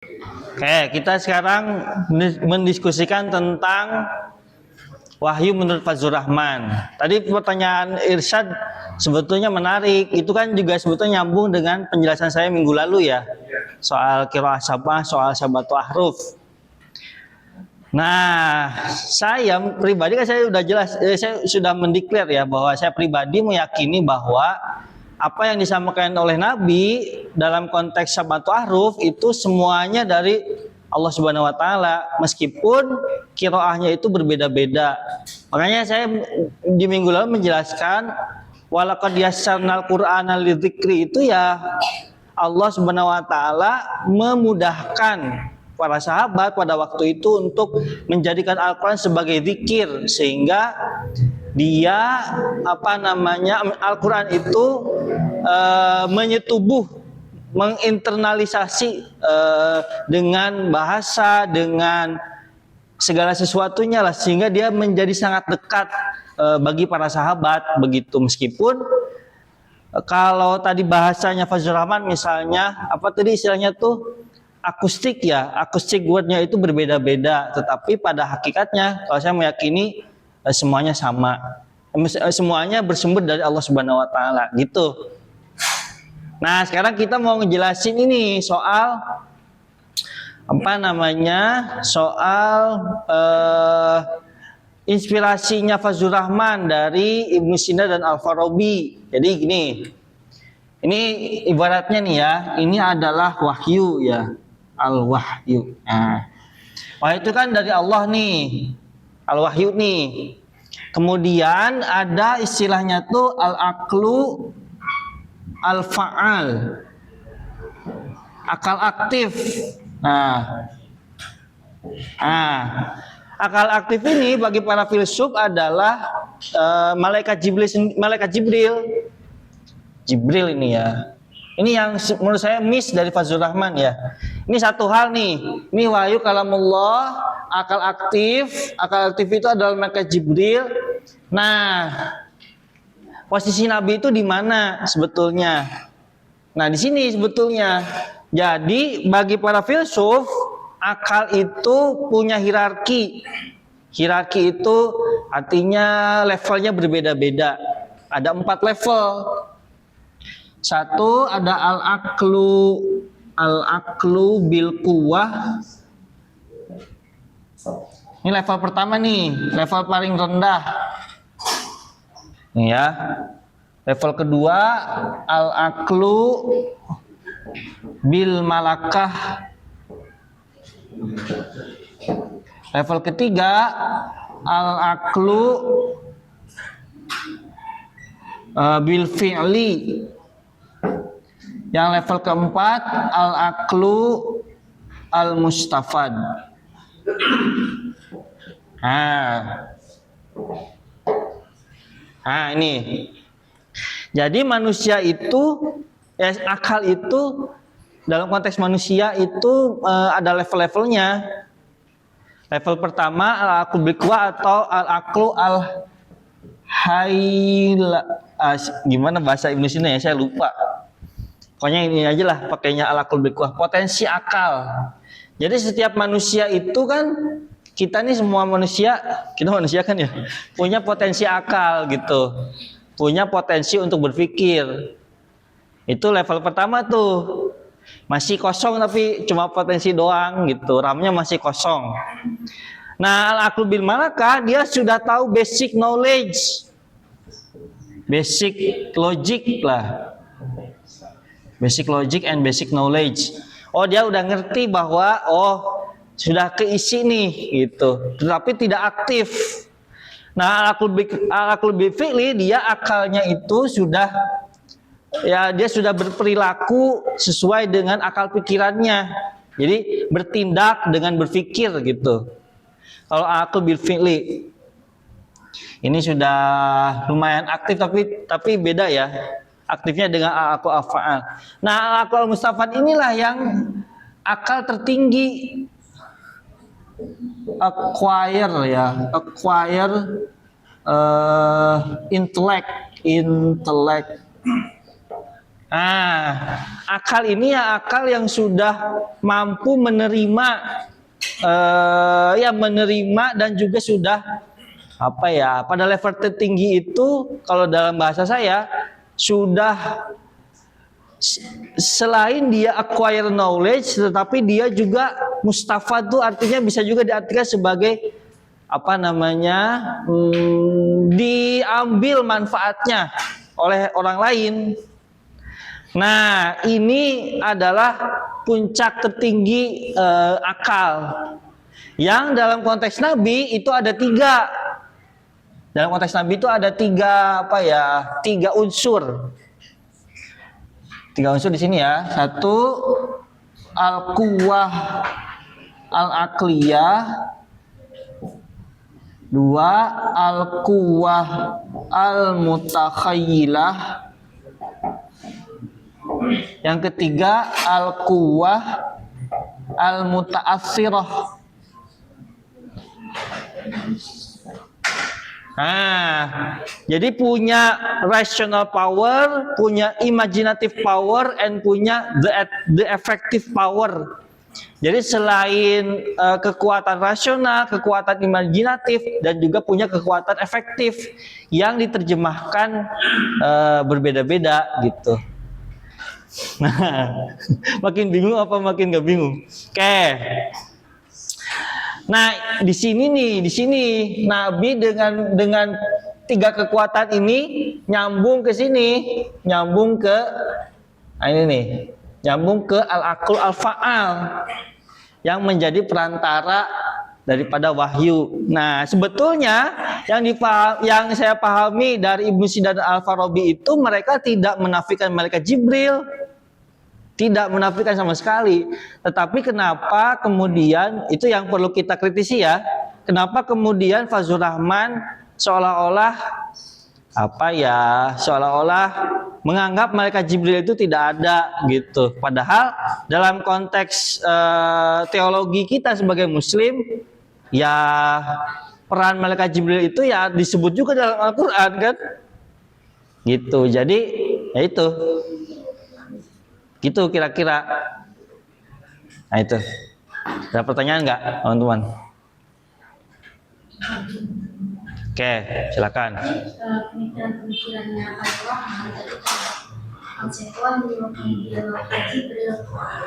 Oke, kita sekarang mendiskusikan tentang wahyu menurut Fazlur Rahman. Tadi pertanyaan Irsyad sebetulnya menarik. Itu kan juga sebetulnya nyambung dengan penjelasan saya minggu lalu ya. Soal qiraah sabah, soal sabatu ahruf. Nah, saya pribadi kan saya sudah jelas, saya sudah mendeklar ya bahwa saya pribadi meyakini bahwa apa yang disampaikan oleh Nabi dalam konteks sabatu ahruf itu semuanya dari Allah Subhanahu wa taala, meskipun qiraahnya itu berbeda-beda. Makanya saya di minggu lalu menjelaskan walaqad yassarnal qur'ana lidzikri, itu ya Allah Subhanahu wa taala memudahkan para sahabat pada waktu itu untuk menjadikan Al-Qur'an sebagai zikir, sehingga dia Al-Qur'an itu menyetubuh, menginternalisasi dengan bahasa, dengan segala sesuatunya lah, sehingga dia menjadi sangat dekat bagi para sahabat begitu. Meskipun kalau tadi bahasanya Fazlur Rahman misalnya apa tadi istilahnya tuh akustik ya, akustik wordnya itu berbeda-beda, tetapi pada hakikatnya kalau saya meyakini semuanya sama, semuanya bersumber dari Allah Subhanahu wa taala gitu. Nah, sekarang kita mau ngejelasin ini soal soal inspirasinya Fazlur Rahman dari Ibnu Sina dan Al-Farabi. Jadi gini, ini ibaratnya nih ya, ini adalah wahyu ya, al-wahyu. Nah, wahyu itu kan dari Allah nih, al-wahyu nih. Kemudian ada istilahnya tuh al-aqlu al-fa'al, akal aktif. Nah, akal aktif ini bagi para filsuf adalah malaikat Jibril ini ya. Ini yang menurut saya miss dari Fazlur Rahman ya. Ini satu hal nih. Ini wahyu kalamullah, akal aktif. Akal aktif itu adalah malaikat Jibril. Nah, posisi Nabi itu di mana sebetulnya? Nah, di sini sebetulnya. Jadi bagi para filsuf, akal itu punya hierarki. Hierarki itu artinya levelnya berbeda-beda. Ada 4 level. Satu ada al-aqlu bil quwwah. Ini level pertama nih, level paling rendah. Nih ya. Level kedua al-aqlu bil malakah. Level ketiga al-aqlu bil fi'li. Yang level keempat al-aqlu al-mustafad. Nah, ini. Jadi manusia itu akal itu dalam konteks manusia itu ada level-levelnya. Level pertama al-aqlu bil quwwah atau al-aqlu gimana bahasa Ibnu Sina ya, saya lupa. Pokoknya ini aja lah pakainya al-aqlu bil quwwah, potensi akal. Jadi setiap manusia itu kan, kita nih semua manusia, kita manusia kan ya, punya potensi akal gitu. Punya potensi untuk berpikir. Itu level pertama tuh. Masih kosong tapi cuma potensi doang gitu. RAM-nya masih kosong. Nah, al-aqlu bil malakah, dia sudah tahu basic knowledge. Basic logic lah. Basic logic and basic knowledge. Oh, dia udah ngerti bahwa sudah keisi nih gitu. Tetapi tidak aktif. Nah, al-aqlu bil fi'li, dia akalnya itu sudah ya, dia sudah berperilaku sesuai dengan akal pikirannya. Jadi bertindak dengan berpikir gitu. Kalau al-aqlu bil fi'li ini sudah lumayan aktif, tapi beda ya. Aktifnya dengan al-aqlu al-fa'al. Nah, al-aqlu al-mustafad inilah yang akal tertinggi. Acquire intellect. Akal ini ya akal yang sudah mampu menerima, menerima dan juga sudah pada level tertinggi itu kalau dalam bahasa saya sudah selain dia acquire knowledge, tetapi dia juga mustafad, itu artinya bisa juga diartikan sebagai diambil manfaatnya oleh orang lain. Nah, ini adalah puncak tertinggi akal. Yang dalam konteks Nabi itu ada tiga. Dalam konteks Nabi itu ada tiga unsur. Tiga unsur di sini ya. Satu, al-quwwah al-aqliyah. Dua, al-quwwah al-mutakhayyilah. Yang ketiga, al-quwwah al-muta'assirah. Jadi punya rational power, punya imaginative power, and punya the effective power. Jadi selain kekuatan rasional, kekuatan imajinatif, dan juga punya kekuatan efektif yang diterjemahkan berbeda-beda gitu. Nah, makin bingung apa makin gak bingung? Oke. Nah, di sini Nabi dengan tiga kekuatan ini nyambung ke sini, nyambung ke nyambung ke al-aql al-fa'al yang menjadi perantara daripada wahyu. Nah, sebetulnya yang saya pahami dari Ibnu Sina dan Al-Farabi itu mereka tidak menafikan malaikat Jibril. Tidak menafikan sama sekali. Tetapi kenapa kemudian itu yang perlu kita kritisi ya. Kenapa kemudian Fazlur Rahman seolah-olah menganggap malaikat Jibril itu tidak ada gitu. Padahal dalam konteks teologi kita sebagai muslim ya peran malaikat Jibril itu ya disebut juga dalam Al-Qur'an kan. Gitu. Jadi ya itu. Gitu kira-kira. Nah itu. Ada pertanyaan nggak, teman-teman? Oke, silakan. Pemikiran-pemikirannya Allah konsekuan Jibril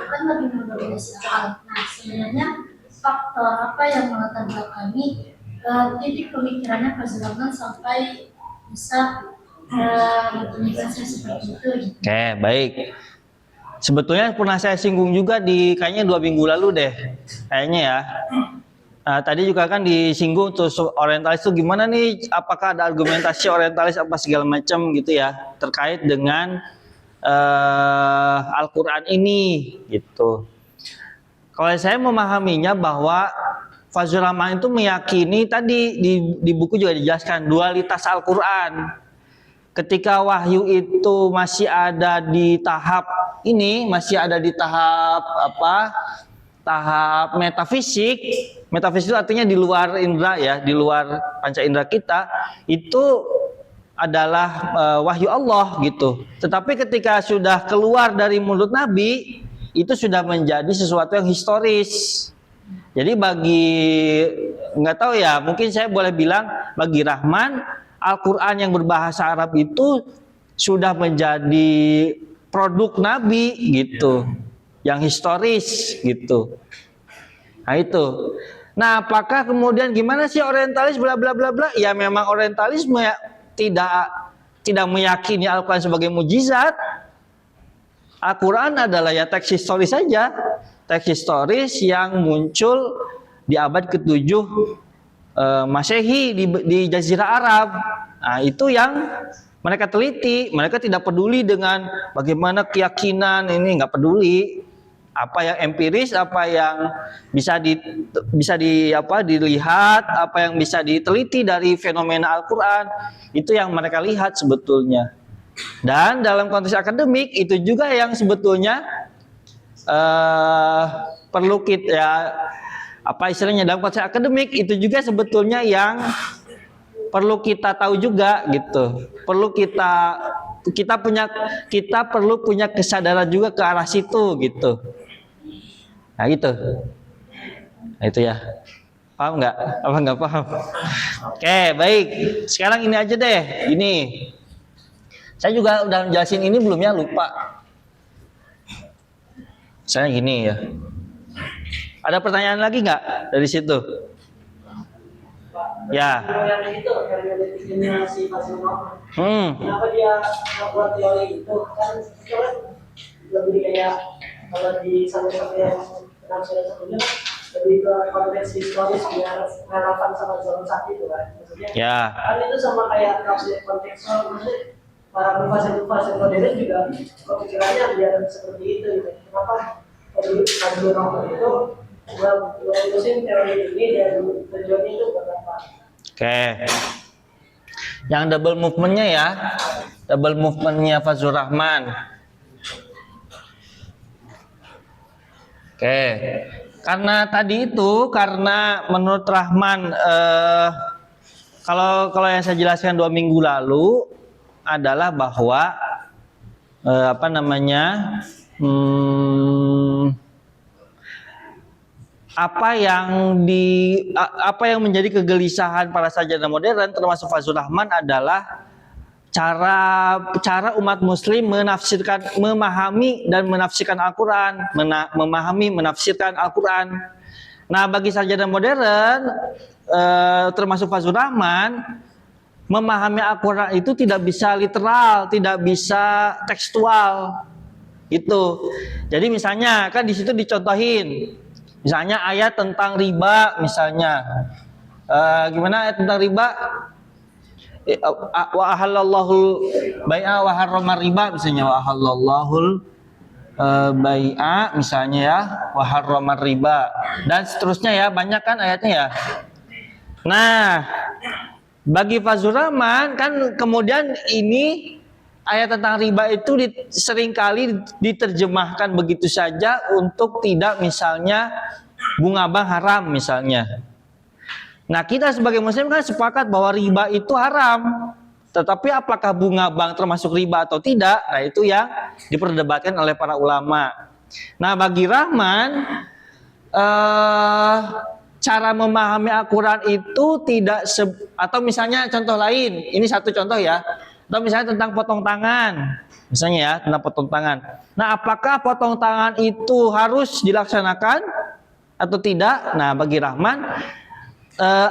kan lebih mendominasi akal. Nah, sebenarnya faktor apa yang melatar belakangi titik pemikirannya Fazlur Rahman sampai bisa mempunyai seperti itu? Oke, baik. Sebetulnya pernah saya singgung juga kayaknya 2 minggu lalu deh, kayaknya ya. Tadi juga kan disinggung terus orientalis itu gimana nih? Apakah ada argumentasi orientalis apa segala macam gitu ya terkait dengan Al-Quran ini gitu. Kalau saya memahaminya bahwa Fazlur Rahman itu meyakini tadi di buku juga dijelaskan dualitas Al-Quran. Ketika wahyu itu masih ada di tahap tahap metafisik. Metafisik itu artinya di luar indera ya, di luar panca indera kita, itu adalah wahyu Allah gitu. Tetapi ketika sudah keluar dari mulut Nabi, itu sudah menjadi sesuatu yang historis. Jadi nggak tahu ya, mungkin saya boleh bilang bagi Rahman, Al-Quran yang berbahasa Arab itu sudah menjadi produk Nabi gitu, yang historis gitu. Nah itu. Nah, apakah kemudian gimana sih orientalis bla bla bla bla? Ya memang orientalisme ya, tidak meyakini Al-Quran sebagai mujizat. Al-Quran adalah ya teks historis saja, teks historis yang muncul di abad ke-7 Masehi di Jazirah Arab. Nah, itu yang mereka teliti. Mereka tidak peduli dengan bagaimana keyakinan ini, nggak peduli. Apa yang empiris, apa yang bisa dilihat, apa yang bisa diteliti dari fenomena Al-Quran, itu yang mereka lihat sebetulnya. Dan dalam konteks akademik itu juga yang sebetulnya perlu kita dalam konteks akademik itu juga sebetulnya yang perlu kita tahu juga gitu. Perlu kita kita perlu punya kesadaran juga ke arah situ gitu. Nah gitu. Nah, itu ya. Paham nggak? Apa nggak paham? Oke, baik. Sekarang ini aja deh. Ini. Saya juga udah jelasin ini belum ya, lupa. Saya gini ya. Ada pertanyaan lagi nggak dari situ? Ya. Yang itu, yang definisinya si Fazlul. Kenapa dia buat teori itu? Kan itu kan lebih kayak kalau di sampai yang penafsiran sebelumnya lebih ke konteks historis biar relevan sama zaman saat itu kan. Maksudnya Ya. kan itu sama kayak tafsir kontekstual, maksudnya para penafsir modern juga kepikirannya biar seperti itu gitu. Kenapa Fazlul itu memutusin teori ini dan tujuannya itu buat apa? Oke. Yang double movementnya ya, double movementnya Fazlur Rahman. Oke. Karena tadi itu, karena menurut Rahman, kalau yang saya jelaskan 2 minggu lalu adalah bahwa apa yang menjadi kegelisahan para sarjana modern termasuk Fazlur Rahman adalah cara umat muslim memahami dan menafsirkan Al-Qur'an, menafsirkan Al-Qur'an. Nah, bagi sarjana modern termasuk Fazlur Rahman, memahami Al-Qur'an itu tidak bisa literal, tidak bisa tekstual. Itu. Jadi misalnya kan di situ dicontohin. Misalnya ayat tentang riba misalnya. Gimana ayat tentang riba? Wa ahallallahu bai'a wa harrama riba misalnya, wa ahallallahu bai'a misalnya ya, wa harrama riba, dan seterusnya ya, banyak kan ayatnya ya. Nah, bagi Fazlur Rahman kan kemudian ini ayat tentang riba itu seringkali diterjemahkan begitu saja untuk tidak misalnya bunga bank haram misalnya. Nah, kita sebagai muslim kan sepakat bahwa riba itu haram. Tetapi apakah bunga bank termasuk riba atau tidak? Nah, itu yang diperdebatkan oleh para ulama. Nah, bagi Rahman, cara memahami Al-Quran itu tidak atau misalnya contoh lain, ini satu contoh ya. Atau misalnya tentang potong tangan. Misalnya ya, tentang potong tangan. Nah, apakah potong tangan itu harus dilaksanakan atau tidak? Nah, bagi Rahman,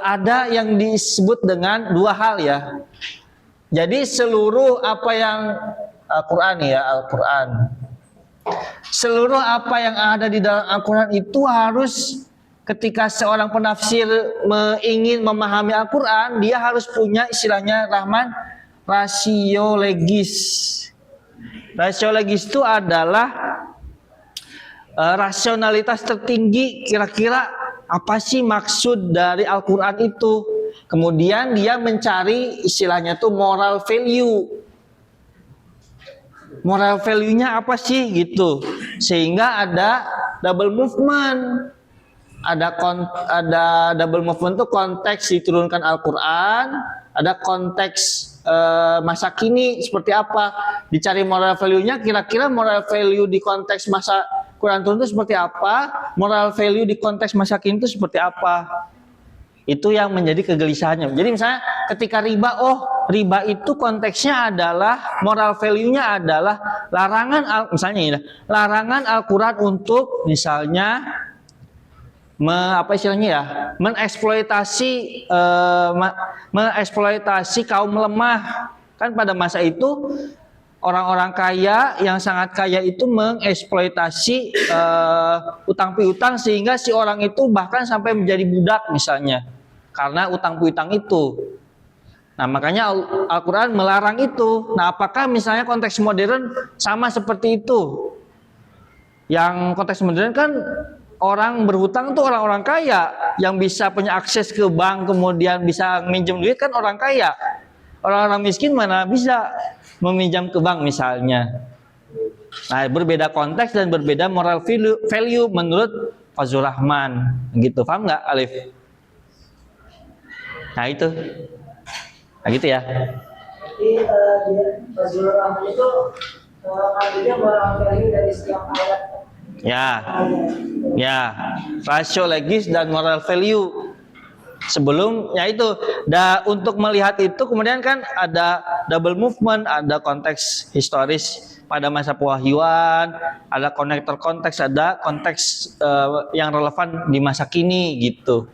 ada yang disebut dengan 2 hal ya. Jadi seluruh apa yang Al-Quran ya, Al-Quran, seluruh apa yang ada di dalam Al-Quran itu harus, ketika seorang penafsir ingin memahami Al-Quran, dia harus punya istilahnya Rahman rasio legis. Rasio legis itu adalah rasionalitas tertinggi, kira-kira apa sih maksud dari Al-Quran itu. Kemudian dia mencari istilahnya tuh moral value. Moral value-nya apa sih gitu. Sehingga ada double movement. Ada double movement tuh konteks diturunkan Al-Quran, ada konteks masa kini seperti apa. Dicari moral value-nya, kira-kira moral value di konteks masa Quran turun itu seperti apa, moral value di konteks masa kini itu seperti apa. Itu yang menjadi kegelisahannya. Jadi misalnya ketika riba, riba itu konteksnya adalah, moral value-nya adalah misalnya ini, larangan Al-Quran untuk misalnya mengeksploitasi kaum lemah. Kan pada masa itu orang-orang kaya yang sangat kaya itu mengeksploitasi utang piutang sehingga si orang itu bahkan sampai menjadi budak misalnya karena utang piutang itu. Nah, makanya Al-Quran melarang itu. Nah, apakah misalnya konteks modern sama seperti itu? Yang konteks modern kan orang berhutang tuh orang-orang kaya yang bisa punya akses ke bank, kemudian bisa minjem duit kan orang kaya. Orang-orang miskin mana bisa meminjam ke bank misalnya. Nah, berbeda konteks dan berbeda moral value menurut Fazlur Rahman. Gitu, paham nggak, Alif? Nah, itu. Nah, gitu ya. Jadi dia Fazlur Rahman itu ngambilnya moral value dari setiap ayat. Ya, ya, rasio legis dan moral value. Sebelum ya itu, untuk melihat itu kemudian kan ada double movement, ada konteks historis pada masa pewahyuan, ada konektor konteks, ada konteks yang relevan di masa kini gitu.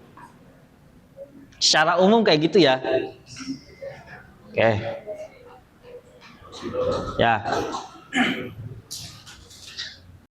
Secara umum kayak gitu ya. Oke. Ya.